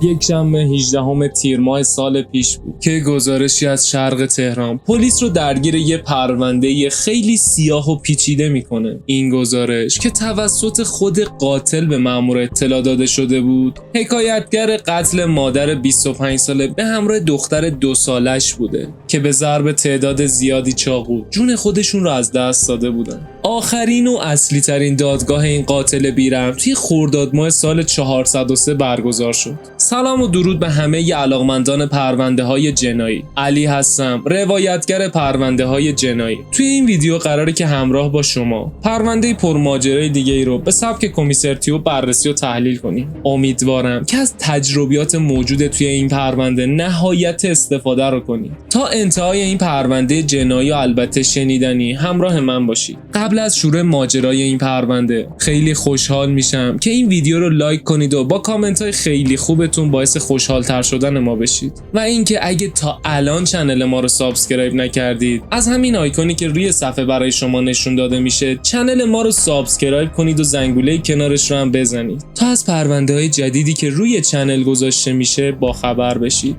یکشنبه 18 تیر ماه سال پیش بود که گزارشی از شرق تهران پلیس رو درگیر یه پرونده خیلی سیاه و پیچیده میکنه. این گزارش که توسط خود قاتل به مأمور اطلاع داده شده بود، حکایتگر قتل مادر 25 ساله به همراه دختر 2 سالش بوده که به ضرب تعداد زیادی چاقو جون خودشون رو از دست داده بودن. آخرین و اصلی ترین دادگاه این قاتل بیرحم توی خرداد ماه سال 403 برگزار شد. سلام و درود به همه علاقمندان پرونده های جنایی. علی هستم، روایتگر پرونده های جنایی. توی این ویدیو قراره که همراه با شما پرونده پرماجرای دیگه ای رو به سبک کمیسر تیوب بررسی و تحلیل کنیم. امیدوارم که از تجربیات موجود توی این پرونده نهایت استفاده رو کنیم. تا انتهای این پرونده جنایی و البته شنیدنی همراه من باشید. قبل از شروع ماجرای این پرونده خیلی خوشحال میشم که این ویدیو رو لایک کنید و با کامنت های خیلی خوبتون باعث خوشحال تر شدن ما بشید. و اینکه اگه تا الان چنل ما رو سابسکرایب نکردید، از همین آیکونی که روی صفحه برای شما نشون داده میشه چنل ما رو سابسکرایب کنید و زنگوله کنارش رو هم بزنید تا از پرونده های جدیدی که روی چنل گذاشته میشه با خبر بشید.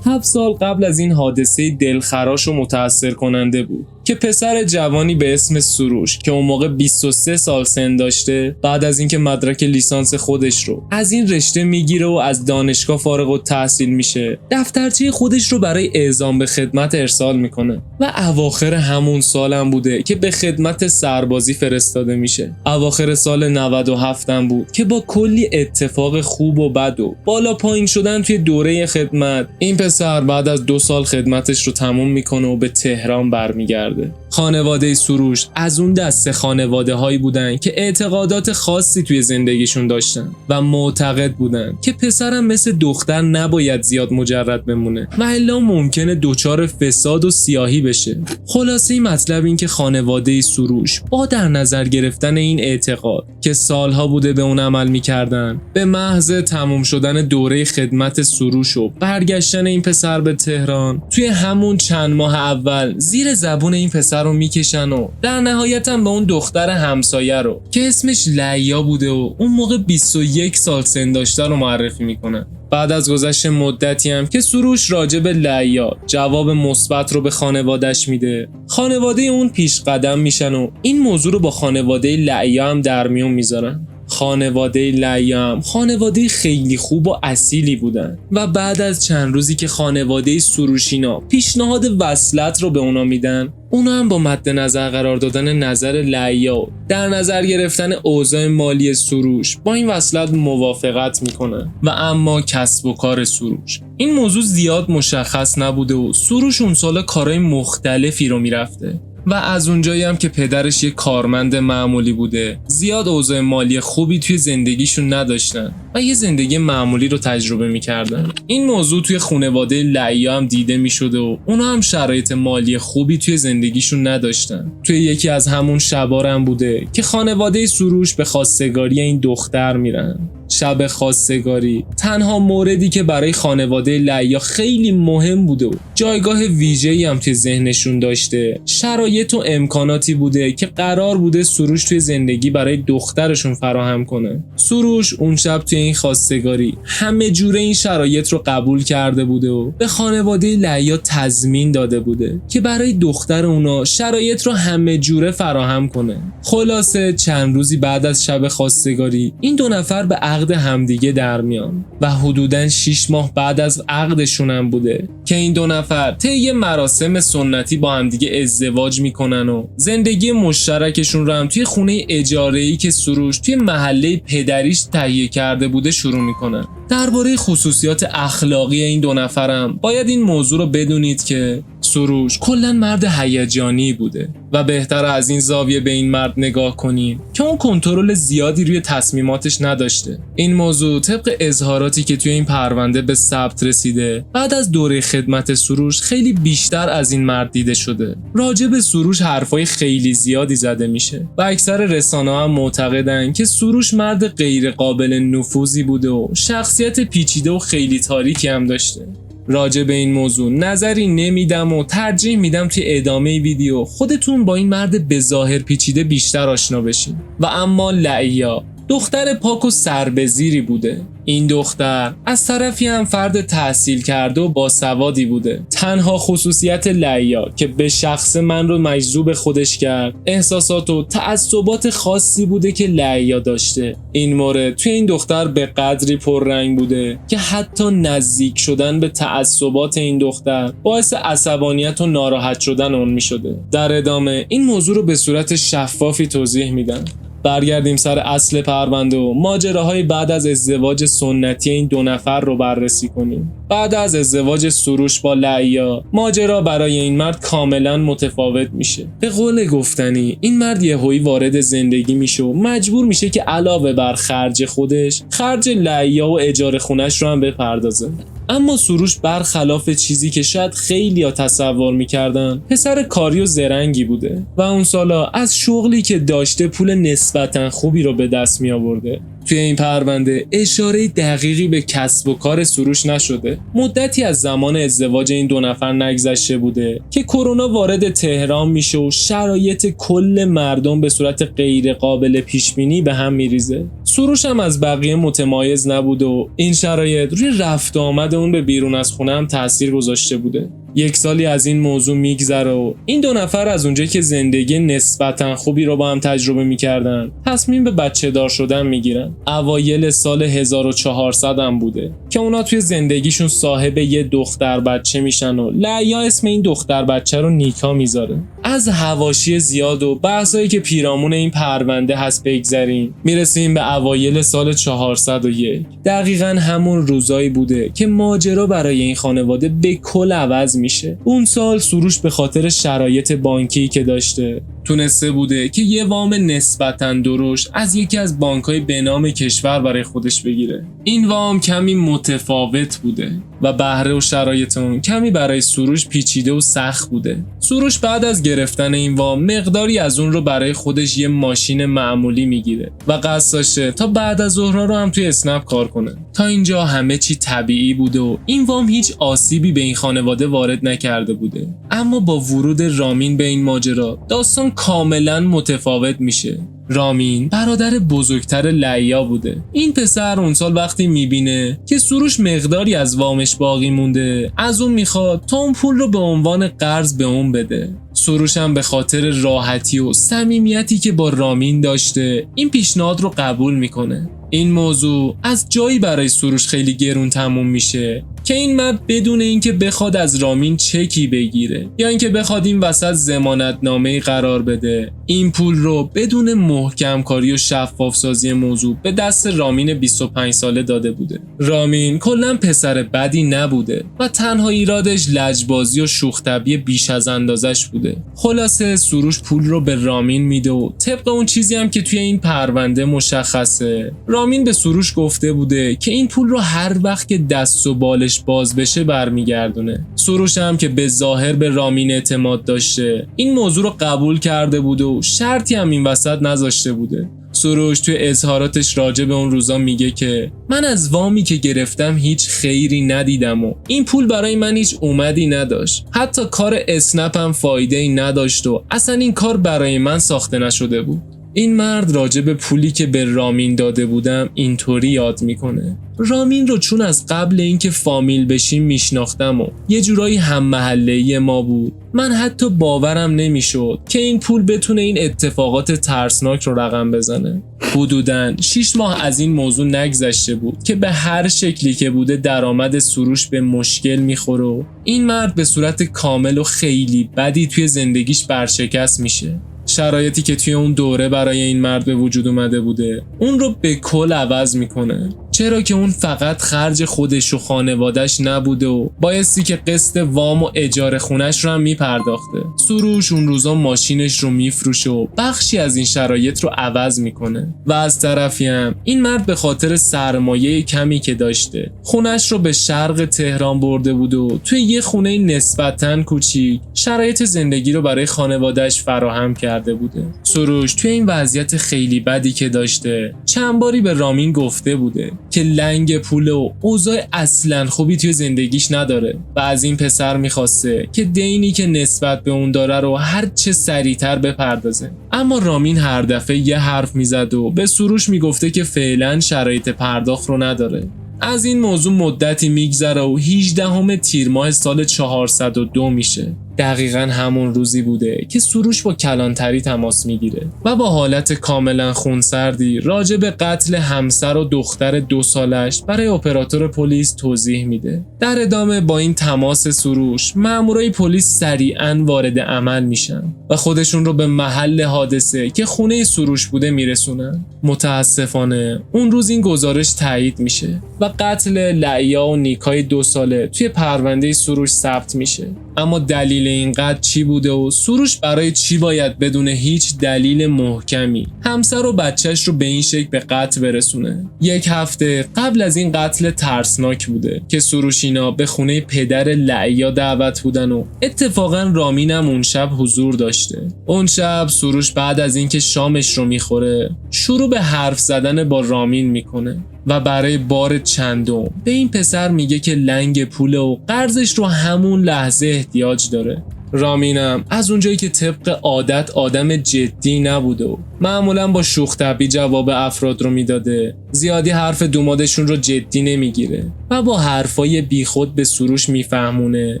7 سال قبل از این حادثه دلخراش و متأثر کننده بود که پسر جوانی به اسم سروش که اون موقع 23 سال سن داشته، بعد از اینکه مدرک لیسانس خودش رو از این رشته میگیره و از دانشگاه فارغ التحصیل میشه، دفترچه خودش رو برای اعزام به خدمت ارسال میکنه و اواخر همون سالم بوده که به خدمت سربازی فرستاده میشه. اواخر سال 97 هم بود که با کلی اتفاق خوب و بد و بالا پایین شدن توی دوره خدمت، این پسر بعد از 2 سال خدمتش رو تموم میکنه و به تهران برمیگرده. خانواده سروش از اون دسته خانواده هایی بودن که اعتقادات خاصی توی زندگیشون داشتن و معتقد بودن که پسرم مثل دختر نباید زیاد مجرد بمونه و الا ممکنه دچار فساد و سیاهی بشه. خلاصه این مطلب این که خانواده سروش با در نظر گرفتن این اعتقاد که سالها بوده به اون عمل میکردن، به محض تموم شدن دوره خدمت سروش و برگشتن این پسر به تهران، توی همون چند ماه اول زیر زبون این پسر رو میکشن و در نهایت هم به اون دختر همسایه رو که اسمش لیا بوده و اون موقع 21 سال سن داشته رو معرفی میکنن. بعد از گذشت مدتی هم که سروش راجع به لیا جواب مثبت رو به خانواده‌اش میده، خانواده اون پیش قدم میشن و این موضوع رو با خانواده لیا هم در میون میذارن. خانواده لیا هم خانواده خیلی خوب و اصیلی بودن و بعد از چند روزی که خانواده سروشینا پیشنهاد وصلت رو به اونا میدن، اونا هم با مد نظر قرار دادن نظر لیا و در نظر گرفتن اوضاع مالی سروش با این وصلت موافقت میکنن. و اما کسب و کار سروش این موضوع زیاد مشخص نبوده و سروش اون سالا کارهای مختلفی رو میرفته و از اونجایی هم که پدرش یک کارمند معمولی بوده، زیاد اوضاع مالی خوبی توی زندگیشون نداشتن و یه زندگی معمولی رو تجربه میکردن. این موضوع توی خانواده لیا هم دیده میشده و اونا هم شرایط مالی خوبی توی زندگیشون نداشتن. توی یکی از همون شبا هم بوده که خانواده سروش به خواستگاری این دختر میرن. شب خواستگاری تنها موردی که برای خانواده لیا خیلی مهم بوده و جایگاه ویژه‌ای هم توی ذهنشون داشته، شرایط و امکاناتی بوده که قرار بوده سروش توی زندگی برای دخترشون فراهم کنه. سروش اون شب توی این خواستگاری همه جوره این شرایط رو قبول کرده بوده و به خانواده لیا تضمین داده بوده که برای دختر اونا شرایط رو همه جوره فراهم کنه. خلاصه چند روزی بعد از شب خواستگاری این 2 نفر به عقد همدیگه در میان و حدوداً 6 ماه بعد از عقدشون هم بوده که این 2 نفر طی مراسم سنتی با همدیگه ازدواج میکنن و زندگی مشترکشون رو هم توی خونه اجاره‌ای که سروش توی محله پدریش تهیه کرده بوده شروع میکنن. درباره خصوصیات اخلاقی این 2 نفرم باید این موضوع رو بدونید که سروش کلاً مرد هیجانی بوده و بهتر از این زاویه به این مرد نگاه کنیم که اون کنترل زیادی روی تصمیماتش نداشته. این موضوع طبق اظهاراتی که توی این پرونده به ثبت رسیده بعد از دوره خدمت سروش خیلی بیشتر از این مرد دیده شده. راجع به سروش حرفای خیلی زیادی زده میشه و اکثر رسانه‌ها هم معتقدن که سروش مرد غیر قابل نفوذی بوده و شخصیت پیچیده و خیلی تاریکی هم داشته. راجع به این موضوع نظری نمیدم و ترجیح میدم توی ادامه ویدیو خودتون با این مرد بظاهر پیچیده بیشتر آشنا بشین. و اما لعیا دختر پاک و سربزیری بوده. این دختر از طرفی هم فرد تحصیل کرده و باسوادی بوده. تنها خصوصیت لعیا که به شخص من رو مجذوب خودش کرد احساسات و تعصبات خاصی بوده که لعیا داشته. این مورد توی این دختر به قدری پررنگ بوده که حتی نزدیک شدن به تعصبات این دختر باعث عصبانیت و ناراحت شدن اون می شده. در ادامه این موضوع رو به صورت شفافی توضیح میدم. برگردیم سر اصل پرونده و ماجراهای بعد از ازدواج سنتی این دو نفر رو بررسی کنیم. بعد از ازدواج سروش با لعیا ماجرا برای این مرد کاملا متفاوت میشه. به قول گفتنی این مرد یهویی وارد زندگی میشه و مجبور میشه که علاوه بر خرج خودش خرج لعیا و اجاره خونش رو هم بپردازه. اما سروش برخلاف چیزی که شاید خیلیا تصور میکردن پسر کاری و زرنگی بوده و اون سالا از شغلی که داشته پول نسبتا خوبی رو به دست می آورده. توی این پرونده اشاره دقیقی به کسب و کار سروش نشده. مدتی از زمان ازدواج این دو نفر نگذشته بوده که کرونا وارد تهران میشه و شرایط کل مردم به صورت غیر قابل پیش بینی به هم میریزه. سروش هم از بقیه متمایز نبوده و این شرایط روی رفت و آمد اون به بیرون از خونه هم تاثیر گذاشته بوده. 1 سالی از این موضوع میگذره و این دو نفر از اونجایی که زندگی نسبتا خوبی رو با هم تجربه میکردن تصمیم به بچه دار شدن میگیرن. اوایل سال 1400 هم بوده که اونا توی زندگیشون صاحب یه دختر بچه میشن و لعیا اسم این دختر بچه رو نیکا میذاره. از حواشی زیاد و بحثایی که پیرامون این پرونده هست بگذریم میرسیم به اوایل سال 401. دقیقاً همون روزایی بوده که ماجرا برای این خانواده به کل عوض میشه. اون سال سروش به خاطر شرایط بانکی که داشته تونسته بوده که یه وام نسبتاً درشت از یکی از بانک‌های به نام کشور برای خودش بگیره. این وام کمی متفاوت بوده و بهره و شرایط اون کمی برای سروش پیچیده و سخت بوده. سروش بعد از گرفتن این وام مقداری از اون رو برای خودش یه ماشین معمولی میگیره و قصد داشته تا بعد از ظهرها رو هم توی اسنپ کار کنه. تا اینجا همه چی طبیعی بوده و این وام هیچ آسیبی به این خانواده وارد نکرده بوده. اما با ورود رامین به این ماجرا داستان کاملا متفاوت میشه. رامین برادر بزرگتر لعیا بوده. این پسر اون سال وقتی میبینه که سروش مقداری از وامش باقی مونده از اون میخواد تا اون پول رو به عنوان قرض به اون بده. سروش هم به خاطر راحتی و صمیمیتی که با رامین داشته این پیشنهاد رو قبول میکنه. این موضوع از جایی برای سروش خیلی گرون تموم میشه که این مرد بدون اینکه بخواد از رامین چکی بگیره یا اینکه بخواد این وسط ضمانتنامه‌ای قرار بده این پول رو بدون محکم کاری و شفاف سازی موضوع به دست رامین 25 ساله داده بوده. رامین کلاً پسر بدی نبوده و تنها ایرادش لجبازی و شوخ طبعی بیش از اندازش بوده. خلاصه سروش پول رو به رامین میده و طبق اون چیزی هم که توی این پرونده مشخصه رامین به سروش گفته بوده که این پول رو هر وقت که دست و بالش باز بشه برمیگردونه. سروش هم که به ظاهر به رامین اعتماد داشته این موضوع رو قبول کرده بوده و شرطی هم این وسط نذاشته بوده. سروش توی اظهاراتش راجع به اون روزا میگه که من از وامی که گرفتم هیچ خیری ندیدم و این پول برای من هیچ اومدی نداشت. حتی کار اسنپ هم فایده‌ای نداشت و اصلا این کار برای من ساخته نشده بود. این مرد راجع به پولی که به رامین داده بودم اینطوری یاد میکنه. رامین رو چون از قبل اینکه فامیل بشیم میشناختم و یه جورایی هم محله‌ای ما بود. من حتی باورم نمیشد که این پول بتونه این اتفاقات ترسناک رو رقم بزنه. حدوداً 6 ماه از این موضوع نگذشته بود که به هر شکلی که بوده درآمد سروش به مشکل میخوره و این مرد به صورت کامل و خیلی بدی توی زندگیش برشکست میشه. شرایطی که توی اون دوره برای این مرد به وجود اومده بوده اون رو به کل عوض میکنه. چرا که اون فقط خرج خودش و خانوادش نبوده و بایستی که قسط وام و اجاره خونش رو هم میپرداخته. سروش اون روزا ماشینش رو میفروشه و بخشی از این شرایط رو عوض میکنه و از طرفی هم این مرد به خاطر سرمایه کمی که داشته خونش رو به شرق تهران برده بود و توی یه خونه نسبتاً کوچیک شرایط زندگی رو برای خانواده‌اش فراهم کرده بوده. سروش توی این وضعیت خیلی بدی که داشته چند باری به رامین گفته بوده که لنگ پول و اوضاع اصلا خوبی توی زندگیش نداره و از این پسر میخواسته که دینی که نسبت به اون داره رو هر چه سریعتر بپردازه. اما رامین هر دفعه یه حرف میزد و به سروش میگفته که فعلا شرایط پرداخت رو نداره. از این موضوع مدتی میگذره و 18 تیر ماه سال 402 میشه. دقیقا همون روزی بوده که سروش با کلانتری تماس میگیره و با حالت کاملا خونسردی راجع به قتل همسر و دختر 2 سالش برای اپراتور پلیس توضیح میده. در ادامه با این تماس سروش مامورای پلیس سریعا وارد عمل میشن و خودشون رو به محل حادثه که خونه سروش بوده میرسونن. متاسفانه اون روز این گزارش تایید میشه و قتل لعیا و نیکای 2 ساله توی پرونده سروش ثبت میشه. اما دلیل اینقدر چی بوده و سروش برای چی باید بدون هیچ دلیل محکمی همسر و بچهش رو به این شکل به قتل برسونه؟ 1 هفته قبل از این قتل ترسناک بوده که سروش اینا به خونه پدر لعیا دعوت بودن و اتفاقا رامین هم اون شب حضور داشته. اون شب سروش بعد از اینکه شامش رو میخوره شروع به حرف زدن با رامین میکنه و برای بار چندم به این پسر میگه که لنگ پول و قرضش رو همون لحظه احتیاج داره. رامینم از اونجایی که طبق عادت آدم جدی نبوده و معمولا با شوخ طبعی جواب افراد رو میداده، زیادی حرف دومادشون رو جدی نمیگیره و با حرفای بیخود به سروش میفهمونه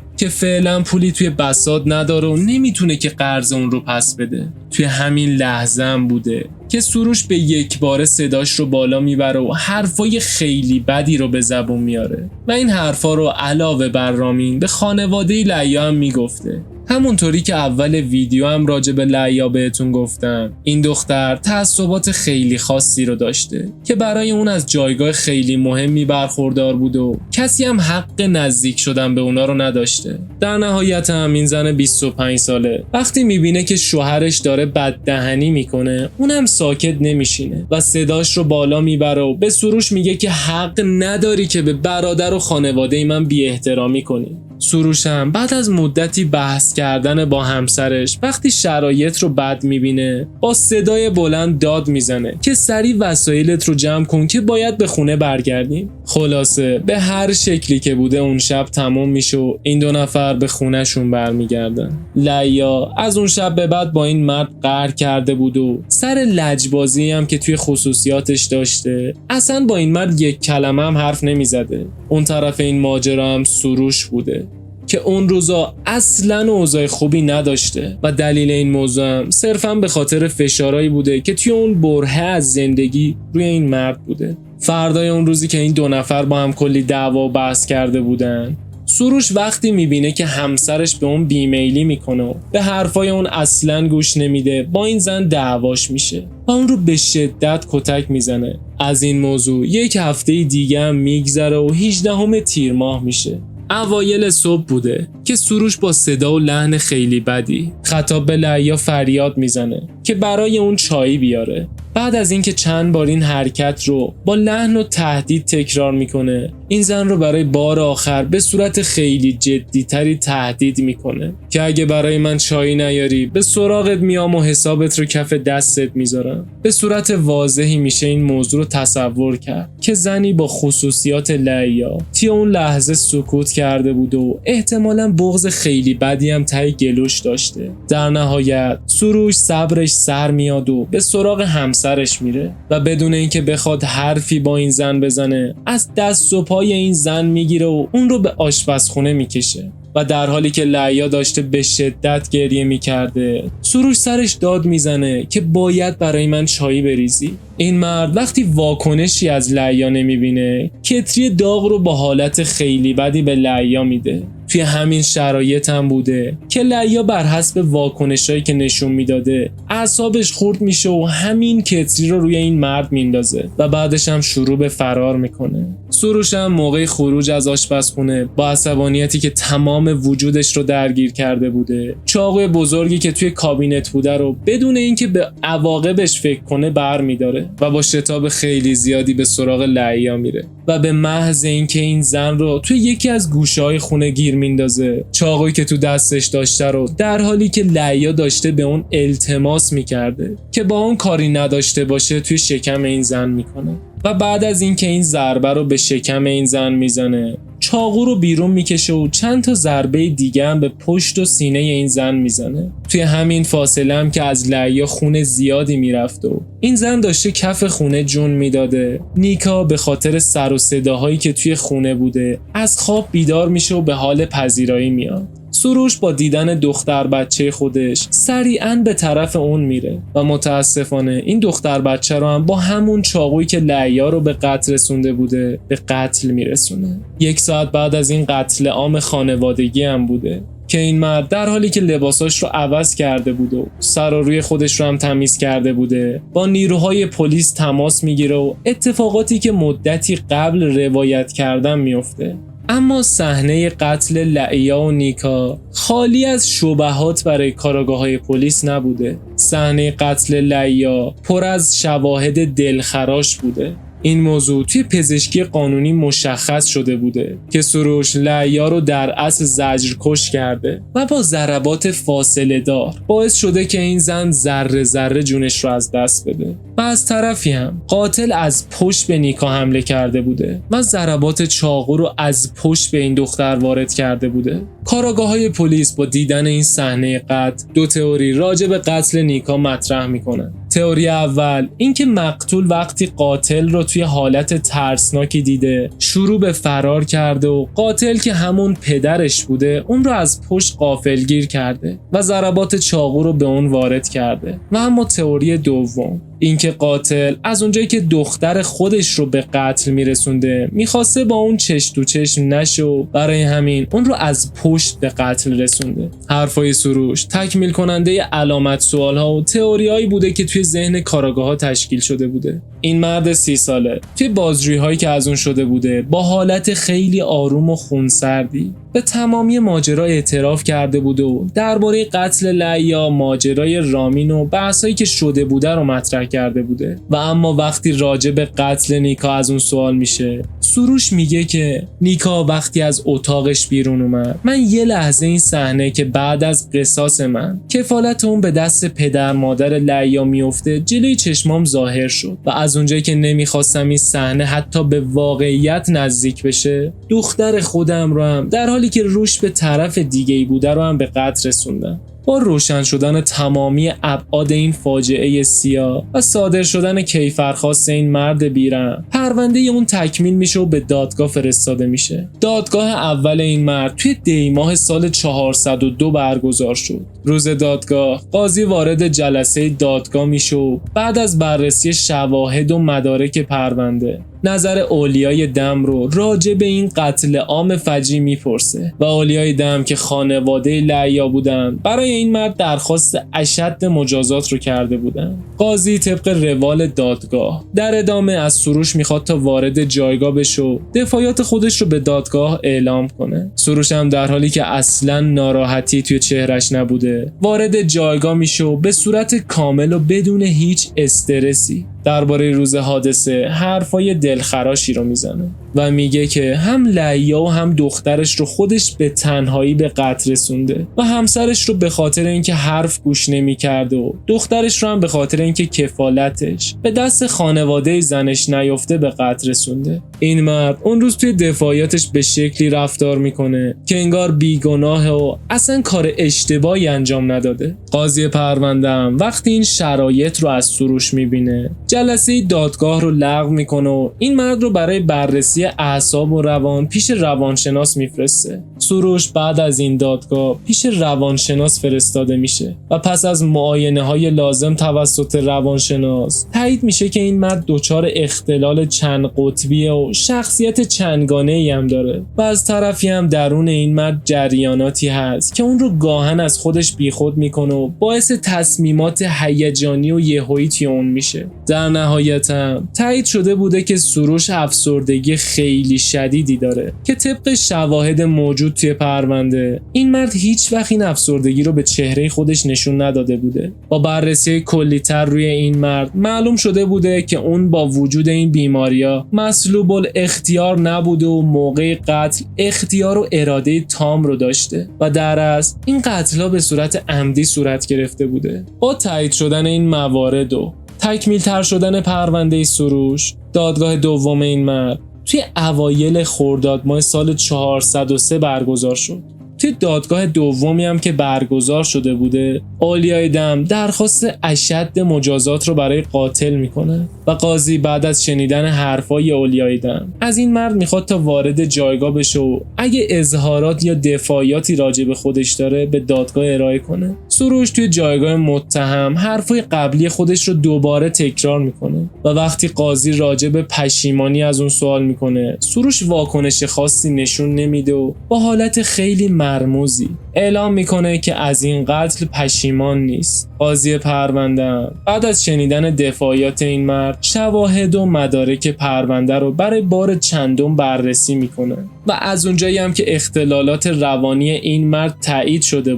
که فعلا پولی توی بساط نداره و نمیتونه که قرض اون رو پس بده. توی همین لحظه هم بوده که سروش به یک باره صداش رو بالا میبره و حرفای خیلی بدی رو به زبون میاره و این حرفا رو علاوه بر رامین به خانواده لعیا هم میگفته. همونطوری که اول ویدیو هم راجع به لعیا بهتون گفتم، این دختر تعصبات خیلی خاصی رو داشته که برای اون از جایگاه خیلی مهمی برخوردار بود و کسی هم حق نزدیک شدن به اونا رو نداشته. در نهایت هم این زن 25 ساله وقتی میبینه که شوهرش داره بددهنی میکنه اونم ساکت نمیشینه و صداش رو بالا میبره و به سروش میگه که حق نداری که به برادر و خانواده من بی احترامی کنی. سروش هم بعد از مدتی بحث کردن با همسرش وقتی شرایط رو بد میبینه با صدای بلند داد میزنه که سریع وسایلت رو جمع کن که باید به خونه برگردیم. خلاصه به هر شکلی که بوده اون شب تمام میشه و این 2 نفر به خونهشون برمیگردن. لعیا از اون شب به بعد با این مرد قهر کرده بود و سر لجبازی هم که توی خصوصیاتش داشته اصلا با این مرد یک کلمه هم حرف نمیزده. اون طرف این ماجرا هم سروش بوده که اون روزا اصلاً اوضاع خوبی نداشته و دلیل این موضوع هم صرفاً به خاطر فشارهایی بوده که توی اون برهه از زندگی روی این مرد بوده. فردای اون روزی که این 2 نفر با هم کلی دعوا و بحث کرده بودن، سروش وقتی میبینه که همسرش به اون بیمیلی میکنه و به حرفای اون اصلاً گوش نمیده با این زن دعواش میشه و اون رو به شدت کتک میزنه. از این موضوع 1 هفته دیگه هم میگذره و 18 تیر ماه میشه. اوایل صبح بوده که سروش با صدا و لحن خیلی بدی خطاب به لعیا فریاد میزنه که برای اون چایی بیاره. بعد از اینکه چند بار این حرکت رو با لحن و تهدید تکرار میکنه این زن رو برای بار آخر به صورت خیلی جدیتری تهدید میکنه که اگه برای من چایی نیاری به سراغت میام و حسابت رو کف دستت میذارم. به صورت واضحی میشه این موضوع رو تصور کرد که زنی با خصوصیات لعیا توی اون لحظه سکوت کرده بود و احتمالاً بغض خیلی بدی هم ته گلوش داشته. در نهایت سروش صبرش سر میاد و به سراغ همسرش میره و بدون اینکه بخواد حرفی با این زن بزنه از دست و پای این زن میگیره و اون رو به آشپزخونه میکشه و در حالی که لعیا داشته به شدت گریه میکرده سروش سرش داد میزنه که باید برای من چایی بریزی. این مرد وقتی واکنشی از لعیا نمیبینه کتری داغ رو با حالت خیلی بدی به لعیا میده. توی همین شرایط هم بوده که لعیا بر حسب واکنشایی که نشون میداده اعصابش خورد میشه و همین کتری رو روی این مرد میندازه و بعدش هم شروع به فرار میکنه. سروش هم موقع خروج از آشپزخونه با عصبانیتی که تمام وجودش رو درگیر کرده بوده چاقوی بزرگی که توی کابینت بوده رو بدون اینکه به عواقبش فکر کنه برمیداره و با شتاب خیلی زیادی به سراغ لعیا میره و به محض اینکه این زن رو توی یکی از گوشه‌های خونه گیر میندازه چاقویی که تو دستش داشته رو، در حالی که لعیا داشته به اون التماس میکرده که با اون کاری نداشته باشه توی شکم این زن میکنه. و بعد از اینکه این ضربه رو به شکم این زن میزنه، چاقو رو بیرون میکشه و چند تا ضربه دیگه هم به پشت و سینه این زن میزنه. توی همین فاصله هم که از لعیا خون زیادی میرفت و این زن داشته کف خونه جون میداده، نیکا به خاطر سر و صداهایی که توی خونه بوده از خواب بیدار میشه و به حال پذیرایی میاد. سروش با دیدن دختر بچه خودش سریعاً به طرف اون میره و متاسفانه این دختر بچه رو هم با همون چاقویی که لعیا رو به قتل رسونده بوده به قتل میرسونه. 1 ساعت بعد از این قتل عام خانوادگی هم بوده که این مرد در حالی که لباساش رو عوض کرده بود و سر و روی خودش رو هم تمیز کرده بوده با نیروهای پلیس تماس میگیره و اتفاقاتی که مدتی قبل روایت کردن میفته. اما صحنه قتل لعیا و نیکا خالی از شبهات برای کاراگاه‌های پلیس نبوده. صحنه قتل لعیا پر از شواهد دلخراش بوده. این موضوع توی پزشکی قانونی مشخص شده بوده که سروش لعیا رو در اصل زجرکش کرده و با ضربات فاصله دار باعث شده که این زن ذره ذره جونش رو از دست بده. و از طرفی هم قاتل از پشت به نیکا حمله کرده بوده و ضربات چاقو رو از پشت به این دختر وارد کرده بوده. کاراگاه‌های پلیس با دیدن این صحنه قتل 2 تئوری راجع به قتل نیکا مطرح میکنن. تئوری اول اینکه مقتول وقتی قاتل رو توی حالت ترسناکی دیده شروع به فرار کرده و قاتل که همون پدرش بوده اون رو از پشت غافلگیر کرده و ضربات چاقو رو به اون وارد کرده. و اما تئوری دوم اینکه قاتل از اونجایی که دختر خودش رو به قتل میرسونده میخواسته با اون چشم تو چشم نشه و برای همین اون رو از پشت به قتل رسونده. حرفای سروش تکمیل کننده علامت سوالها و تئوریایی بوده که توی ذهن کاراگاه‌ها تشکیل شده بوده. این مرد 30 ساله توی بازجویی‌هایی که از اون شده بوده با حالت خیلی آروم و خونسردی به تمامی ماجرا اعتراف کرده بوده و درباره قتل لعیا، ماجرای رامین و بحثایی که شده بوده رو مطرح کرده بوده. و اما وقتی راجع به قتل نیکا از اون سوال میشه، سروش میگه که نیکا وقتی از اتاقش بیرون اومد، من یه لحظه این صحنه که بعد از قصاص من کفالت اون به دست پدر مادر لعیا میفته جلوی چشمام ظاهر شد و از اونجایی که نمیخواستم این صحنه حتی به واقعیت نزدیک بشه، دختر خودم رو هم در حالی که روش به طرف دیگه‌ای بوده رو هم به قتل رسوندم. با روشن شدن تمامی ابعاد این فاجعه سیاه و صادر شدن کیفرخواست این مرد بیرحم، پرونده اون تکمیل میشه و به دادگاه فرستاده میشه. دادگاه اول این مرد توی دی ماه سال 402 برگزار شد. روز دادگاه قاضی وارد جلسه دادگاه میشه و بعد از بررسی شواهد و مدارک پرونده نظر اولیای دم رو راجع به این قتل عام فجیع میپرسه و اولیای دم که خانواده لعیا بودن برای این مرد درخواست اشد مجازات رو کرده بودن. قاضی طبق روال دادگاه در ادامه از سروش میخواد تا وارد جایگاه بشه و دفاعات خودش رو به دادگاه اعلام کنه. سروش هم در حالی که اصلا ناراحتی توی چهرش نبوده وارد جایگاه میشه و به صورت کامل و بدون هیچ استرسی درباره روز حادثه حرفای دلخراشی رو میزنه و میگه که هم لعیا و هم دخترش رو خودش به تنهایی به قتل رسونده و همسرش رو به خاطر اینکه حرف گوش نمی‌کرد و دخترش رو هم به خاطر اینکه کفالتش به دست خانواده زنش نیفته به قتل رسونده. این مرد اون روز توی دفاعیاتش به شکلی رفتار میکنه که انگار بیگناه و اصلا کار اشتباهی انجام نداده. قاضی پرونده هم وقتی این شرایط رو از سروش میبینه جلسه دادگاه رو لغو میکنه و این مرد رو برای بررسی اعصاب و روان پیش روانشناس میفرسته. سروش بعد از این دادگاه پیش روانشناس فرستاده میشه و پس از معاینه‌های لازم توسط روانشناس تایید میشه که این مرد دچار اختلال چند قطبیه و شخصیت چندگانه‌ای هم داره و از طرفی هم درون این مرد جریاناتی هست که اون رو گاهن از خودش بیخود میکنه و باعث تصمیمات هیجانی و یهویی توی اون میشه. در در نهایت هم تایید شده بوده که سروش افسردگی خیلی شدیدی داره که طبق شواهد موجود توی پرونده این مرد هیچ وقت این افسردگی رو به چهره خودش نشون نداده بوده. با بررسی کلی‌تر روی این مرد معلوم شده بوده که اون با وجود این بیماریا مسلوب الاختیار نبوده و موقع قتل اختیار و اراده تام رو داشته و در اصل این قتل‌ها به صورت عمدی صورت گرفته بوده. با تایید شدن این موارد و تکمیل تر شدن پرونده سروش، دادگاه دوم این مرد توی اوایل خرداد ماه سال 403 برگزار شد. توی دادگاه دومی هم که برگزار شده بوده، اولیای دم درخواست اشد مجازات رو برای قاتل میکنه و قاضی بعد از شنیدن حرفای اولیای دم از این مرد میخواد تا وارد جایگاه بشه و اگه اظهارات یا دفاعیاتی راجع به خودش داره به دادگاه ارائه کنه. سروش توی جایگاه متهم حرفای قبلی خودش رو دوباره تکرار میکنه و وقتی قاضی راجع به پشیمانی از اون سوال میکنه، سروش واکنش خاصی نشون نمیده و با حالت خیلی مرموزی اعلام میکنه که از این قتل پشیمان نیست. قاضی پرونده بعد از شنیدن دفاعیات این مرد شواهد و مدارک پرونده رو برای بار چندم بررسی میکنه و از اونجایی هم که اختلالات روانی این مرد تایید شده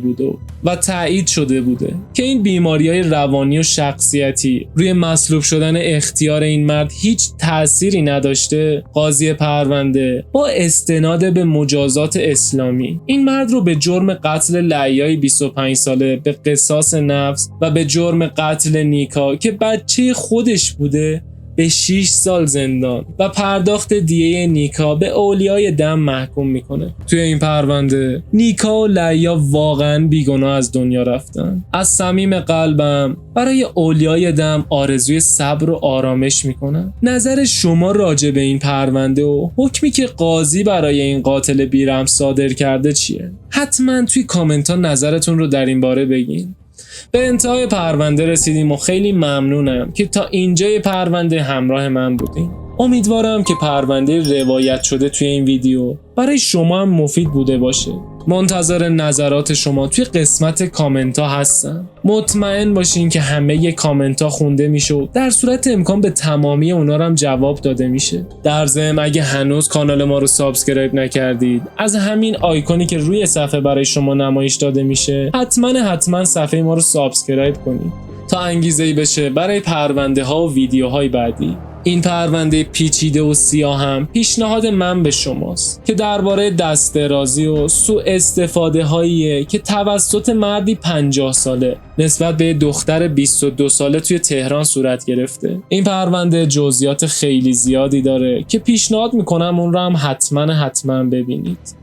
بوده که این بیماری‌های روانی و شخصیتی روی مسلوب شدن اختیار این مرد هیچ تأثیری نداشته، قاضی پرونده با استناد به مجازات اسلامی این مرد رو به جرم قتل لیای 25 ساله به قصاص نفس و به جرم قتل نیکا که بچه خودش بوده به 6 سال زندان و پرداخت دیه نیکا به اولیای دم محکوم میکنه. توی این پرونده نیکا و لیا واقعا بیگناه از دنیا رفتن. از صمیم قلبم برای اولیای دم آرزوی صبر و آرامش میکنم. نظر شما راجع به این پرونده و حکمی که قاضی برای این قاتل بیرحم صادر کرده چیه؟ حتما توی کامنت ها نظرتون رو در این باره بگین. به انتهای پرونده رسیدیم و خیلی ممنونم که تا اینجای پرونده همراه من بودین. امیدوارم که پرونده روایت شده توی این ویدیو برای شما هم مفید بوده باشه. منتظر نظرات شما توی قسمت کامنت ها هستم. مطمئن باشین که همه کامنت ها خونده میشه و در صورت امکان به تمامی اونا هم جواب داده میشه. در ضمن اگه هنوز کانال ما رو سابسکرایب نکردید، از همین آیکونی که روی صفحه برای شما نمایش داده میشه حتما صفحه ما رو سابسکرایب کنید تا انگیزه‌ای بشه برای پرونده ها و ویدیوهای بعدی. این پرونده پیچیده و سیاه هم پیشنهاد من به شماست که درباره دست درازی و سوء استفاده هاییه که توسط مردی 50 ساله نسبت به دختر 22 ساله توی تهران صورت گرفته. این پرونده جزئیات خیلی زیادی داره که پیشنهاد میکنم اون رو هم حتما ببینید.